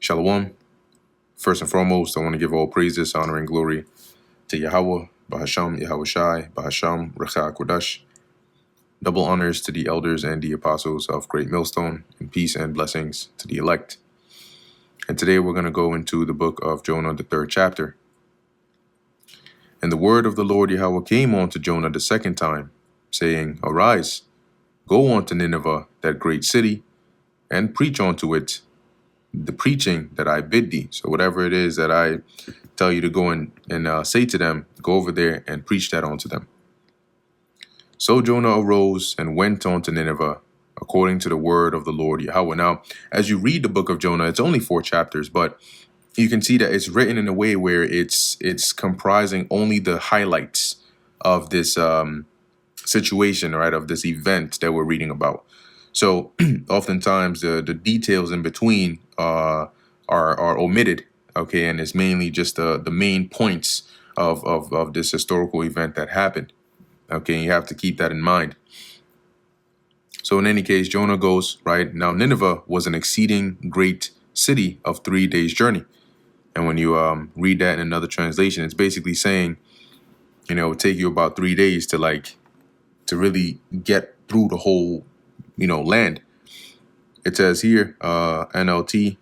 Shalom. First and foremost, I want to give all praises, honor, and glory to Yahweh, Bahasham, Yahweh Shai, Bahasham, Recha Kodash. Double honors to the elders and the apostles of Great Millstone, and peace and blessings to the elect. And today we're going to go into the book of Jonah, the 3rd chapter. And the word of the Lord Yahweh came on to Jonah the 2nd time, saying, Arise, go on to Nineveh, that great city, and preach unto it the preaching that I bid thee. So whatever it is that I tell you to go and say to them, go over there and preach that unto them. So Jonah arose and went on to Nineveh, according to the word of the Lord Yahweh. Now, as you read the book of Jonah, it's only 4 chapters, but you can see that it's written in a way where it's comprising only the highlights of this situation, right, of this event that we're reading about. So oftentimes the details in between are omitted, okay, and it's mainly just the main points of this historical event that happened. Okay, and you have to keep that in mind. So in any case, Jonah goes, right? Now Nineveh was an exceeding great city of 3 days' journey. And when you read that in another translation, it's basically saying, it would take you about 3 days to really get through the whole land. It says here, NLT,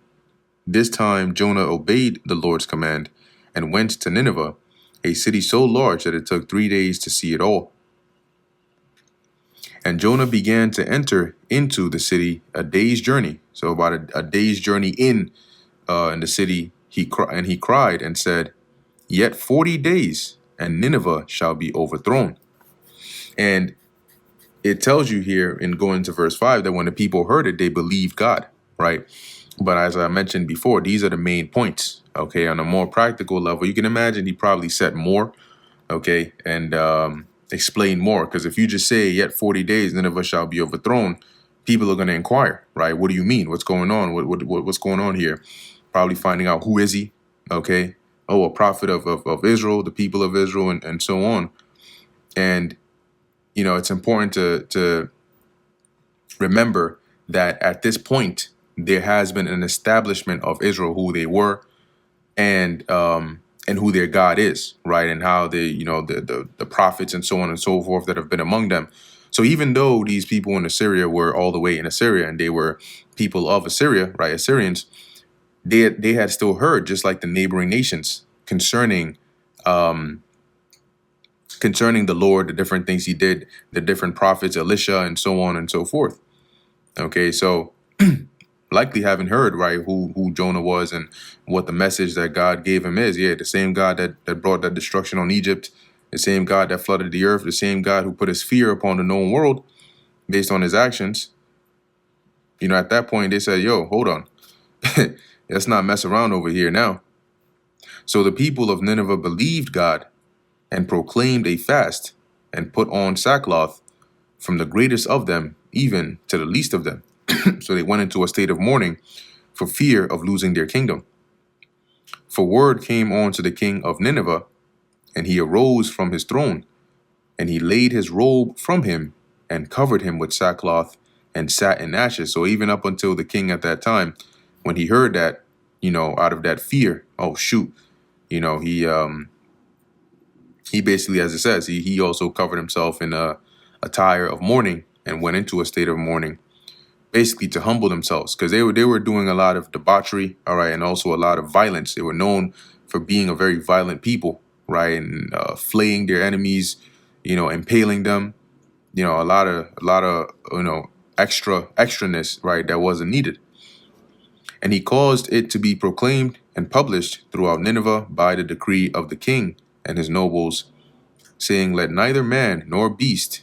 this time Jonah obeyed the Lord's command and went to Nineveh, a city so large that it took 3 days to see it all. And Jonah began to enter into the city a day's journey. So about a day's journey in the city, he cried and said, Yet 40 days, and Nineveh shall be overthrown. And it tells you here in going to verse 5 that when the people heard it, they believed God, right? But as I mentioned before, these are the main points, okay? On a more practical level, you can imagine he probably said more, okay, and explain more. Because if you just say, yet 40 days, Nineveh shall be overthrown, people are going to inquire, right? What do you mean? What's going on? What's going on here? Probably finding out, who is he, okay? Oh, a prophet of Israel, the people of Israel, and so on. And it's important to remember that at this point, there has been an establishment of Israel, who they were, and who their God is, right? And how they, the prophets and so on and so forth that have been among them. So even though these people in Assyria were all the way in Assyria and they were people of Assyria, right? Assyrians, they had still heard, just like the neighboring nations, concerning the Lord, the different things he did, the different prophets, Elisha, and so on and so forth. Okay, so likely haven't heard, right, who Jonah was and what the message that God gave him is. Yeah, the same God that brought that destruction on Egypt, the same God that flooded the earth, the same God who put his fear upon the known world based on his actions. At that point, they said, yo, hold on. Let's not mess around over here now. So the people of Nineveh believed God and proclaimed a fast, and put on sackcloth, from the greatest of them even to the least of them. So they went into a state of mourning for fear of losing their kingdom. For word came on to the king of Nineveh, and he arose from his throne, and he laid his robe from him, and covered him with sackcloth, and sat in ashes. So even up until the king at that time, when he heard that, out of that fear, oh shoot, he basically, as it says, he also covered himself in a attire of mourning and went into a state of mourning, basically to humble themselves, because they were doing a lot of debauchery, all right, and also a lot of violence. They were known for being a very violent people, right, and flaying their enemies, impaling them, a lot of extraness, right, that wasn't needed. And he caused it to be proclaimed and published throughout Nineveh by the decree of the king and his nobles, saying, Let neither man nor beast,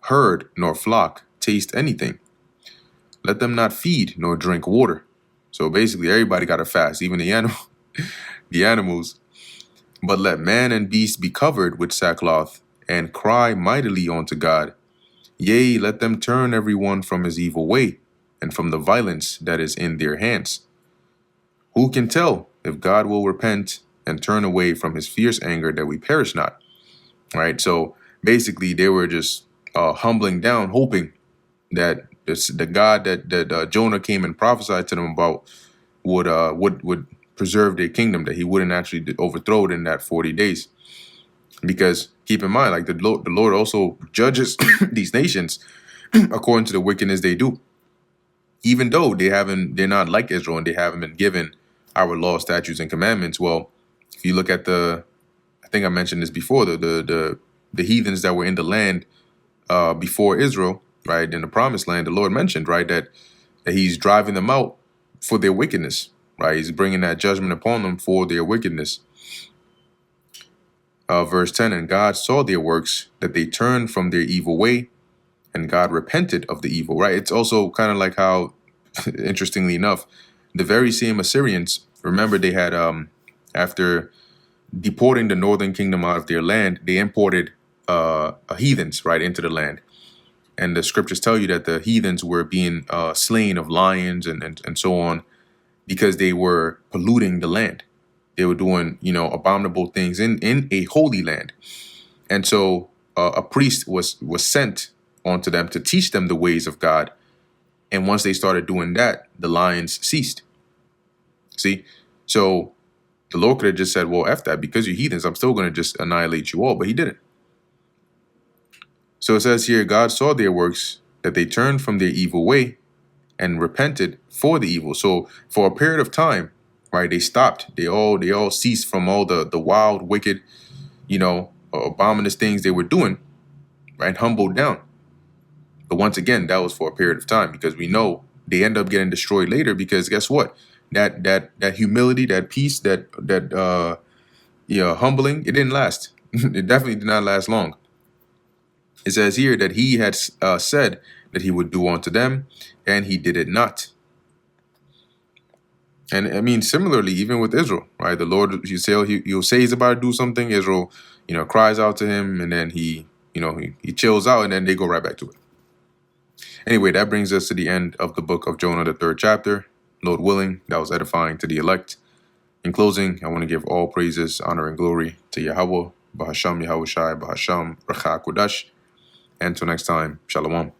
herd nor flock taste anything. Let them not feed nor drink water. So basically everybody got to fast, even the animals. But let man and beast be covered with sackcloth, and cry mightily unto God. Yea, let them turn every one from his evil way, and from the violence that is in their hands. Who can tell if God will repent and turn away from his fierce anger, that we perish not? Right? So basically they were just humbling down, hoping that the God that Jonah came and prophesied to them about, would preserve their kingdom, that he wouldn't actually overthrow it in that 40 days. Because keep in mind, like the Lord also judges these nations according to the wickedness they do, even though they're not like Israel and they haven't been given our law, statutes, and commandments. Well, if you look at I think I mentioned this before, the heathens that were in the land before Israel, right, in the promised land, the Lord mentioned, right, that he's driving them out for their wickedness, right? He's bringing that judgment upon them for their wickedness. Verse 10, and God saw their works, that they turned from their evil way, and God repented of the evil, right? It's also kind of like how, interestingly enough, the very same Assyrians, remember they had, after deporting the northern kingdom out of their land, they imported heathens, right, into the land. And the scriptures tell you that the heathens were being slain of lions and so on, because they were polluting the land. They were doing, abominable things in a holy land. And so a priest was sent onto them to teach them the ways of God. And once they started doing that, the lions ceased. See? So the Lord could have just said, well, F that, because you're heathens, I'm still going to just annihilate you all. But he didn't. So it says here, God saw their works, that they turned from their evil way and repented for the evil. So for a period of time, right, they stopped. They all ceased from all the wild, wicked, abominous things they were doing, right, humbled down. But once again, that was for a period of time, because we know they end up getting destroyed later, because guess what? That humility, that peace, that humbling, it didn't last. It definitely did not last long. It says here that he had said that he would do unto them, and he did it not. And I mean, similarly, even with Israel, right? The Lord, he'll say he's about to do something. Israel, cries out to him, and then he chills out, and then they go right back to it. Anyway, that brings us to the end of the book of Jonah, the 3rd chapter. Lord willing, that was edifying to the elect. In closing, I want to give all praises, honor, and glory to Yahweh, Bahasham Yahushai, Bahasham Racha Kodash. And until next time, Shalom.